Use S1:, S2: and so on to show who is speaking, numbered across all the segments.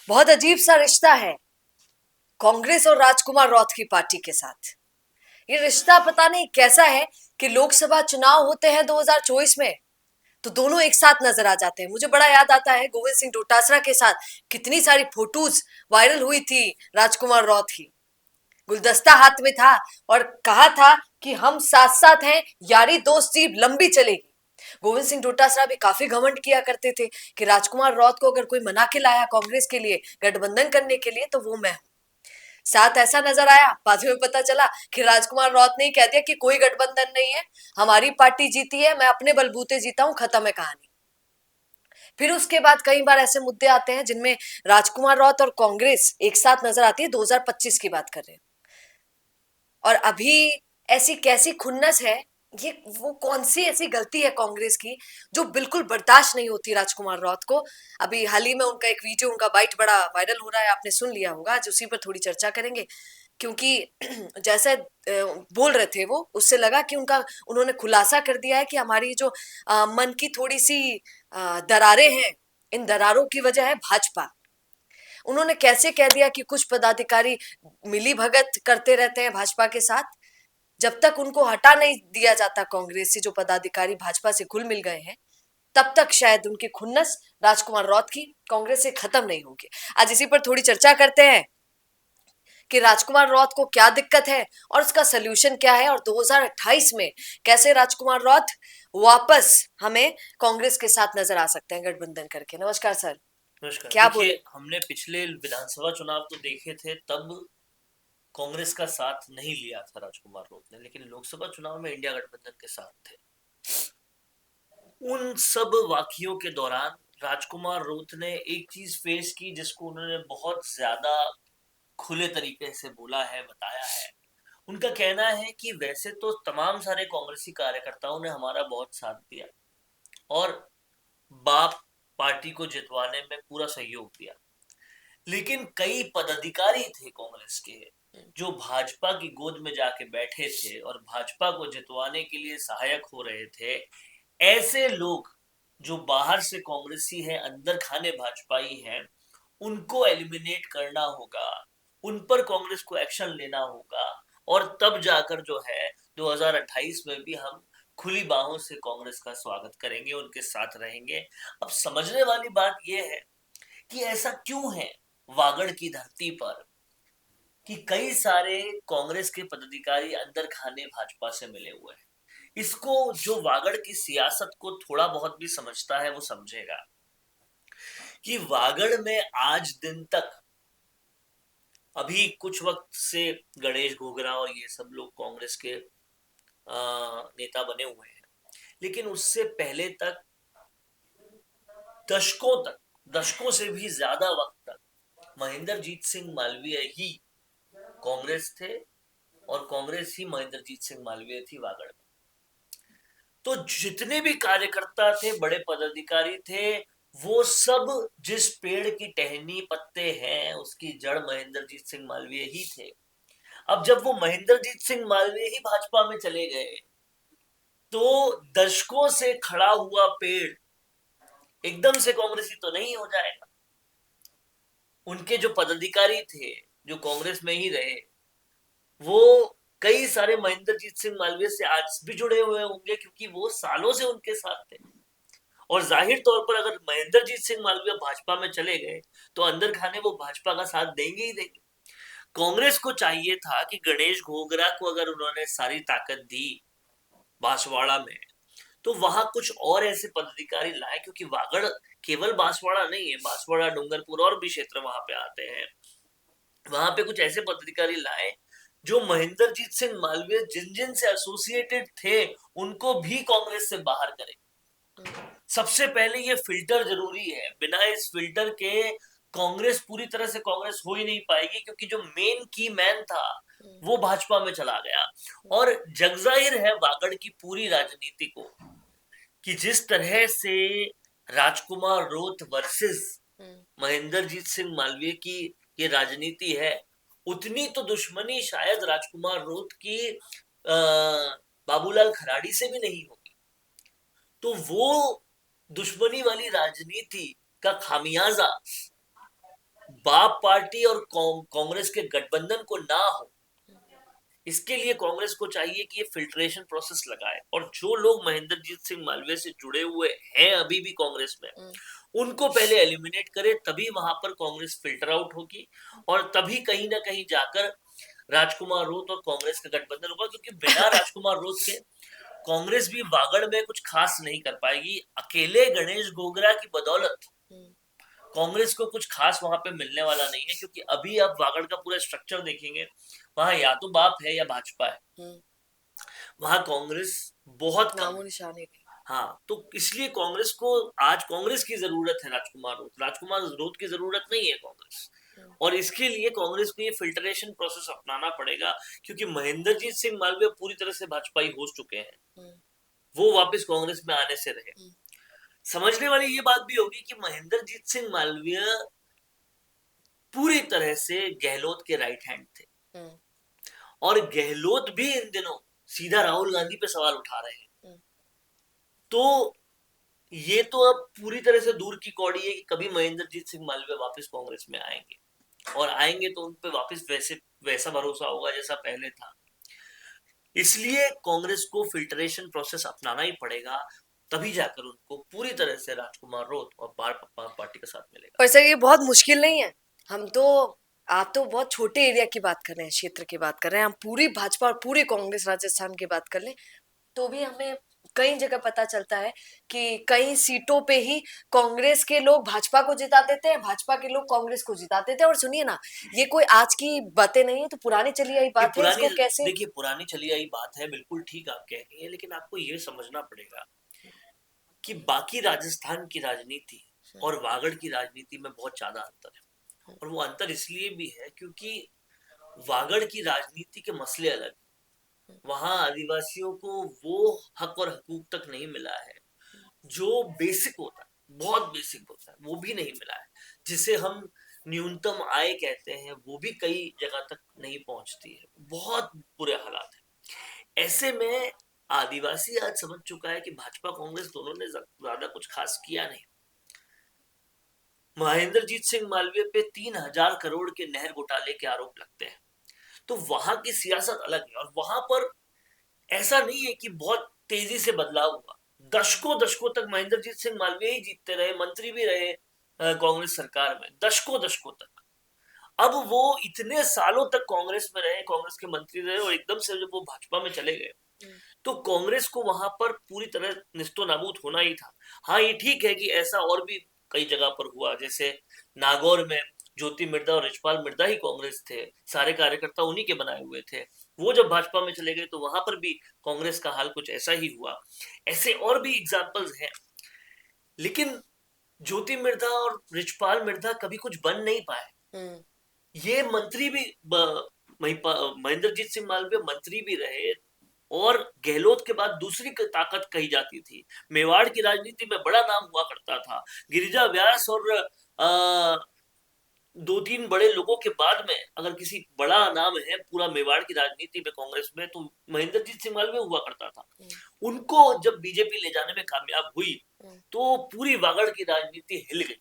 S1: बहुत अजीब सा रिश्ता है कांग्रेस और राजकुमार रौत की पार्टी के साथ। ये रिश्ता पता नहीं कैसा है कि लोकसभा चुनाव होते हैं 2024 में तो दोनों एक साथ नजर आ जाते हैं। मुझे बड़ा याद आता है गोविंद सिंह डोटासरा के साथ कितनी सारी फोटोज वायरल हुई थी राजकुमार रौत की। गुलदस्ता हाथ में था और कहा था कि हम साथ साथ हैं, यारी दोस्ती लंबी चलेगी। गोविंद सिंह डोटासरा भी काफी घमंड किया करते थे कि राजकुमार रौत को अगर कोई मना के लाया कांग्रेस के लिए गठबंधन करने के लिए तो वो मैं हूं। साथ ऐसा नजर आया, बाद में पता चला कि राजकुमार रौत ने ही कह दिया कि कोई गठबंधन नहीं है, हमारी पार्टी जीती है, मैं अपने बलबूते जीता हूं, खत्म है कहानी। फिर उसके बाद कई बार ऐसे मुद्दे आते हैं जिनमें राजकुमार रौत और कांग्रेस एक साथ नजर आती है। 2025 की बात कर रहे हैं। और अभी ऐसी कैसी खुन्नस है, ये वो कौन सी ऐसी गलती है कांग्रेस की जो बिल्कुल बर्दाश्त नहीं होती राजकुमार रौत को। अभी हाल ही में उनका एक वीडियो, उनका बाइट बड़ा वायरल हो रहा है, आपने सुन लिया होगा, आज उसी पर थोड़ी चर्चा करेंगे। क्योंकि जैसे बोल रहे थे वो, उससे लगा कि उनका उन्होंने खुलासा कर दिया है कि हमारी जो मन की थोड़ी सी दरारें हैं, इन दरारों की वजह है भाजपा। उन्होंने कैसे कह दिया कि कुछ पदाधिकारी मिली भगत करते रहते हैं भाजपा के साथ। जब तक उनको हटा नहीं दिया जाता कांग्रेस से, जो पदाधिकारी भाजपा से घुल मिल गए हैं, तब तक शायद उनकी खुन्नस राजकुमार रौत की कांग्रेस से खत्म नहीं होगी। आज इसी पर थोड़ी चर्चा करते हैं कि राजकुमार रौत को क्या दिक्कत है और उसका सलूशन क्या है, और 2028 में कैसे राजकुमार रौत वापस हमें कांग्रेस के साथ नजर आ सकते हैं गठबंधन करके। नमस्कार सर।
S2: नमस्कार।
S1: क्या बोले?
S2: देखिए, हमने पिछले विधानसभा चुनाव तो देखे थे, तब कांग्रेस का साथ नहीं लिया था राजकुमार रौत ने, लेकिन लोकसभा चुनाव में इंडिया गठबंधन के साथ थे। उन सब वाकयों के दौरान राजकुमार रौत ने एक चीज फेस की जिसको उन्होंने बहुत ज्यादा खुले तरीके से बोला है, बताया है। उनका कहना है कि वैसे तो तमाम सारे कांग्रेसी कार्यकर्ताओं ने हमारा बहुत साथ दिया और बाप पार्टी को जितवाने में पूरा सहयोग दिया, लेकिन कई पदाधिकारी थे कांग्रेस के जो भाजपा की गोद में जाके बैठे थे और भाजपा को जितवाने के लिए सहायक हो रहे थे। ऐसे लोग जो बाहर से कांग्रेसी हैं, अंदर खाने भाजपाई हैं, उनको एलिमिनेट करना होगा, उन पर कांग्रेस को एक्शन लेना होगा, और तब जाकर जो है 2028 में भी हम खुली बाहों से कांग्रेस का स्वागत करेंगे, उनके साथ रहेंगे। अब समझने वाली बात यह है कि ऐसा क्यों है वागड़ की धरती पर कि कई सारे कांग्रेस के पदाधिकारी अंदर खाने भाजपा से मिले हुए हैं। इसको जो वागड़ की सियासत को थोड़ा बहुत भी समझता है वो समझेगा कि वागड़ में आज दिन तक, अभी कुछ वक्त से गणेश घोगरा और ये सब लोग कांग्रेस के नेता बने हुए हैं, लेकिन उससे पहले तक दशकों से भी ज्यादा वक्त तक महेंद्रजीत सिंह मालवीय ही कांग्रेस थे और कांग्रेस ही महेंद्रजीत सिंह मालवीय थी वागड़ में। तो जितने भी कार्यकर्ता थे, बड़े पदाधिकारी थे, वो सब जिस पेड़ की टहनी पत्ते हैं उसकी जड़ महेंद्रजीत सिंह मालवीय ही थे। अब जब वो महेंद्रजीत सिंह मालवीय ही भाजपा में चले गए तो दशकों से खड़ा हुआ पेड़ एकदम से कांग्रेसी तो नहीं हो जाएगा। उनके जो पदाधिकारी थे जो कांग्रेस में ही रहे, वो कई सारे महेंद्रजीत सिंह मालवीय से आज भी जुड़े हुए होंगे क्योंकि वो सालों से उनके साथ थे। और जाहिर तौर पर अगर महेंद्रजीत सिंह मालवीय भाजपा में चले गए तो अंदर खाने वो भाजपा का साथ देंगे ही देंगे। कांग्रेस को चाहिए था कि गणेश घोगरा को अगर उन्होंने सारी ताकत दी बांसवाड़ा में, तो वहां कुछ और ऐसे पदाधिकारी लाए, क्योंकि वागड़ केवल बांसवाड़ा नहीं है, बांसवाड़ा, डूंगरपुर और भी क्षेत्र वहां पे आते हैं। वहां पे कुछ ऐसे पदाधिकारी लाए जो महेंद्रजीत सिंह मालवीय जिन जिन से एसोसिएटेड थे उनको भी कांग्रेस से बाहर करे। सबसे पहले ये फिल्टर जरूरी है, बिना इस फिल्टर के कांग्रेस पूरी तरह से कांग्रेस हो ही नहीं पाएगी, क्योंकि जो मेन की मैन था वो भाजपा में चला गया। और जगजाहिर है वागड़ की पूरी राजनीति को कि जिस तरह से राजकुमार रौत वर्सेस महेंद्रजीत सिंह मालवीय की ये राजनीति है, उतनी तो दुश्मनी शायद राजकुमार रौत की बाबूलाल खराड़ी से भी नहीं होगी। तो वो दुश्मनी वाली राजनीति का खामियाजा बाप पार्टी और कांग्रेस के गठबंधन को ना हो, इसके लिए कांग्रेस को चाहिए कि ये फिल्ट्रेशन प्रोसेस लगाए, और जो लोग महेंद्रजीत सिंह मालवीय से जुड़े हुए हैं अभी भी कांग्रेस में, उनको पहले एलिमिनेट करे, तभी वहां पर कांग्रेस फिल्टर आउट होगी, और तभी कहीं ना कहीं जाकर राजकुमार रोत और कांग्रेस का गठबंधन होगा। क्योंकि बिना राजकुमार रोत के कांग्रेस भी वागड़ में कुछ खास नहीं कर पाएगी। अकेले गणेश गोगरा की बदौलत कांग्रेस को कुछ खास वहां पे मिलने वाला नहीं है, क्योंकि अभी आप वागड़ का पूरा स्ट्रक्चर देखेंगे, वहां या तो बाप है या भाजपा है, वहां कांग्रेस बहुत कम
S1: नामो
S2: है।
S1: निशान ही नहीं।
S2: हाँ, तो इसलिए कांग्रेस को आज कांग्रेस की जरूरत है राजकुमार रोत की जरूरत नहीं है कांग्रेस। और इसके लिए कांग्रेस को ये फिल्टरेशन प्रोसेस अपनाना पड़ेगा, क्योंकि महेंद्रजीत सिंह मालवीय पूरी तरह से भाजपाई हो चुके हैं, वो वापस कांग्रेस में आने से रहे। समझने वाली ये बात भी होगी कि महेंद्रजीत सिंह मालवीय पूरी तरह से गहलोत के राइट हैंड थे, और गहलोत भी इन दिनों सीधा राहुल गांधी पे सवाल उठा रहे हैं। तो ये तो अब पूरी तरह से दूर की कौड़ी है कि कभी महेंद्रजीत सिंह मालवीय वापस कांग्रेस में आएंगे, और आएंगे तो उन पे वापस वैसा भरोसा होगा जैसा पहले था। इसलिए कांग्रेस को फिल्टरेशन प्रोसेस अपनाना ही पड़ेगा, तभी जाकर उनको पूरी तरह से राजकुमार रोत और पार्टी का साथ मिलेगा।
S1: और सर ये बहुत मुश्किल नहीं है। हम तो आप तो बहुत छोटे एरिया की बात कर रहे हैं, क्षेत्र की बात कर रहे हैं। हम पूरी भाजपा और पूरी कांग्रेस राजस्थान की बात कर लें तो भी हमें कई जगह पता चलता है कि कई सीटों पे ही कांग्रेस के लोग भाजपा को जिता देते हैं, भाजपा के लोग कांग्रेस को जिता देते हैं। और सुनिए ना, ये कोई आज की बातें नहीं है, तो पुरानी चली आई बात है। इसको कैसे
S2: देखिए, पुरानी चली आई बात है, बिल्कुल ठीक आप कह रही हैं, लेकिन आपको ये समझना पड़ेगा कि बाकी राजस्थान की राजनीति और वागड़ की राजनीति में बहुत ज्यादा अंतर है। और वो अंतर इसलिए भी है क्योंकि वागड़ की राजनीति के मसले अलग, वहां आदिवासियों को वो हक और हकूक तक नहीं मिला है जो बेसिक होता है, बहुत बेसिक होता है, वो भी नहीं मिला है। जिसे हम न्यूनतम आय कहते हैं, वो भी कई जगह तक नहीं पहुंचती है, बहुत बुरे हालात है। ऐसे में आदिवासी आज समझ चुका है कि भाजपा कांग्रेस दोनों ने ज्यादा कुछ खास किया नहीं। महेंद्रजीत सिंह मालवीय पे 3,000 करोड़ के नहर घोटाले के आरोप लगते हैं, तो वहां की सियासत अलग है, और वहां पर ऐसा नहीं है कि बहुत तेजी से बदलाव हुआ। दशकों दशकों तक महेंद्रजीत सिंह मालवीय ही जीतते रहे, मंत्री भी रहे कांग्रेस सरकार में, दशकों दशकों तक। अब वो इतने सालों तक कांग्रेस में रहे, कांग्रेस के मंत्री रहे, और एकदम से जब वो भाजपा में चले गए तो कांग्रेस को वहां पर पूरी तरह निस्तो नाबूद होना ही था। हाँ, ये ठीक है कि ऐसा और भी कई जगह पर हुआ, जैसे नागौर में ज्योति मिर्धा और रिचपाल मिर्धा ही कांग्रेस थे, सारे कार्यकर्ता उन्हीं के बनाए हुए थे। वो जब भाजपा में चले गए तो वहां पर भी कांग्रेस का हाल कुछ ऐसा ही हुआ। ऐसे और भी एग्जाम्पल्स हैं, लेकिन ज्योति मिर्धा और रिचपाल मिर्धा कभी कुछ बन नहीं पाए। ये मंत्री भी महेंद्रजीत सिंह मालवीय मंत्री भी रहे, और गहलोत के बाद दूसरी ताकत कही जाती थी। मेवाड़ की राजनीति में बड़ा नाम हुआ करता था। गिरिजा व्यास और दो तीन बड़े लोगों के बाद में अगर किसी बड़ा नाम है पूरा मेवाड़ की राजनीति में कांग्रेस में, तो महेंद्रजीत सिंह मालवीय हुआ करता था। उनको जब बीजेपी ले जाने में कामयाब हुई तो पूरी वागड़ की राजनीति हिल गई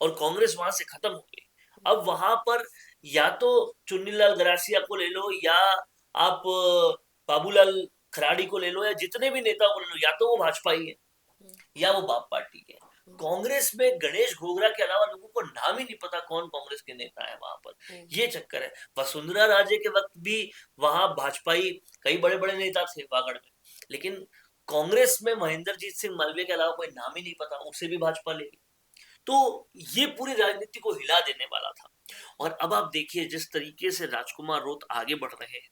S2: और कांग्रेस वहां से खत्म हो गई। अब वहां पर या तो चुन्नीलाल गरासिया को ले लो, या आप बाबूलाल खराड़ी को ले लो, या जितने भी नेताओं को ले लो, या तो वो भाजपा ही है या वो बाप पार्टी के। कांग्रेस में गणेश घोगरा के अलावा लोगों को नाम ही नहीं पता कौन कांग्रेस के नेता है वहां पर। ये चक्कर है। वसुंधरा राजे के वक्त भी वहां भाजपाई कई बड़े बड़े नेता थे वागड़ में, लेकिन कांग्रेस में महेंद्रजीत सिंह मालवीय के अलावा कोई नाम ही नहीं पता, उसे भी भाजपा ले ली। तो ये पूरी राजनीति को हिला देने वाला था। और अब आप देखिए जिस तरीके से राजकुमार रोत आगे बढ़ रहे हैं,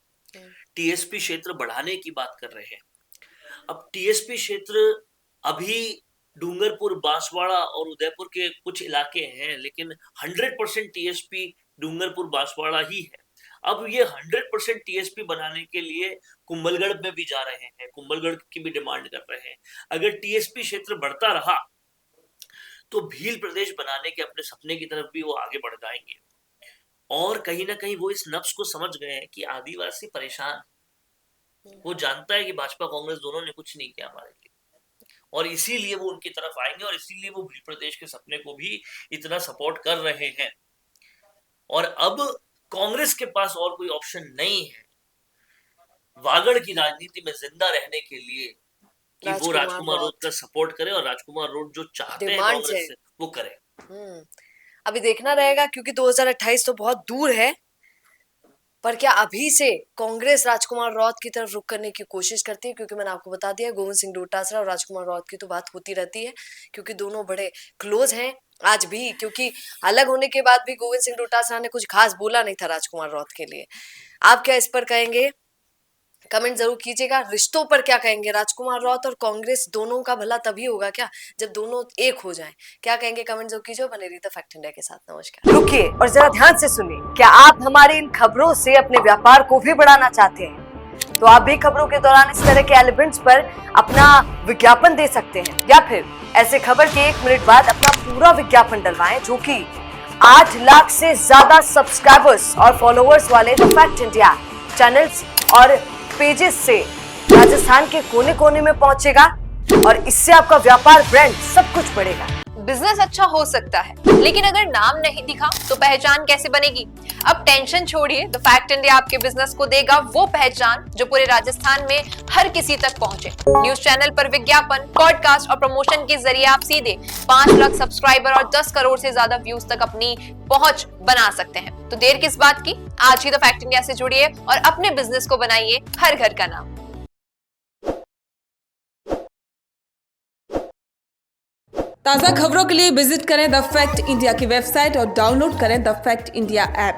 S2: टीएसपी क्षेत्र बढ़ाने की बात कर रहे हैं। अब टीएसपी क्षेत्र अभी डूंगरपुर, बांसवाड़ा और उदयपुर के कुछ इलाके हैं, लेकिन 100% टीएसपी डूंगरपुर बांसवाड़ा ही है। अब ये 100% टीएसपी बनाने के लिए कुंभलगढ़ में भी जा रहे हैं, कुंभलगढ़ की भी डिमांड कर रहे हैं। अगर टीएसपी क्षेत्र बढ़ता रहा तो भील प्रदेश बनाने के अपने सपने की तरफ भी वो आगे बढ़ जाएंगे। और कहीं ना कहीं वो इस नफ्स को समझ गए हैं कि आदिवासी परेशान, वो जानता है कि भाजपा कांग्रेस दोनों ने कुछ नहीं किया हमारे लिए, और इसीलिए वो उनकी तरफ आएंगे, और इसीलिए वो भील प्रदेश के सपने को भी इतना सपोर्ट कर रहे हैं। और अब कांग्रेस के पास और कोई ऑप्शन नहीं है वागड़ की राजनीति में जिंदा रहने के लिए कि वो राजकुमार रोड का सपोर्ट करे और राजकुमार रोड जो चाहते हैं कांग्रेस से वो करे।
S1: अभी देखना रहेगा क्योंकि 2028 तो बहुत दूर है, पर क्या अभी से कांग्रेस राजकुमार रौत की तरफ रुख करने की कोशिश करती है? क्योंकि मैंने आपको बता दिया गोविंद सिंह डोटासरा और राजकुमार रौत की तो बात होती रहती है क्योंकि दोनों बड़े क्लोज हैं आज भी, क्योंकि अलग होने के बाद भी गोविंद सिंह डोटासरा ने कुछ खास बोला नहीं था राजकुमार रौत के लिए। आप क्या इस पर कहेंगे? कमेंट जरूर कीजिएगा। रिश्तों पर क्या कहेंगे? राजकुमार रौत और कांग्रेस दोनों का भला तभी होगा क्या जब दोनों एक हो जाएं? क्या कहेंगे कमेंट जरूर कीजिए। बने रहिए द फैक्ट इंडिया के साथ। नमस्कार। रुकिए और जरा ध्यान से सुनिए। क्या आप हमारी इन खबरों से अपने व्यापार को भी बढ़ाना चाहते हैं? तो आप भी खबरों के दौरान इस तरह के एलिमेंट्स पर अपना विज्ञापन दे सकते हैं या फिर ऐसे खबर के 1 मिनट बाद अपना पूरा विज्ञापन डलवाएं जो कि 8 लाख से ज्यादा सब्सक्राइबर्स और फॉलोअर्स वाले द फैक्ट इंडिया चैनल्स और पेजेस से राजस्थान के कोने कोने में पहुंचेगा और इससे आपका व्यापार, ब्रांड सब कुछ बढ़ेगा।
S3: बिजनेस अच्छा हो सकता है लेकिन अगर नाम नहीं दिखा तो पहचान कैसे बनेगी? अब टेंशन छोड़िए, द फैक्ट इंडिया आपके बिजनेस को देगा वो पहचान जो पूरे राजस्थान में हर किसी तक पहुंचे। न्यूज चैनल पर विज्ञापन, पॉडकास्ट और प्रमोशन के जरिए आप सीधे 5 लाख सब्सक्राइबर और 10 करोड़ से ज्यादा व्यूज तक अपनी पहुंच बना सकते हैं। तो देर किस बात की, आज ही द फैक्ट इंडिया से जुड़िए और अपने बिजनेस को बनाइए हर घर का नाम।
S4: ताज़ा खबरों के लिए विजिट करें द फैक्ट इंडिया की वेबसाइट और डाउनलोड करें द फैक्ट इंडिया ऐप।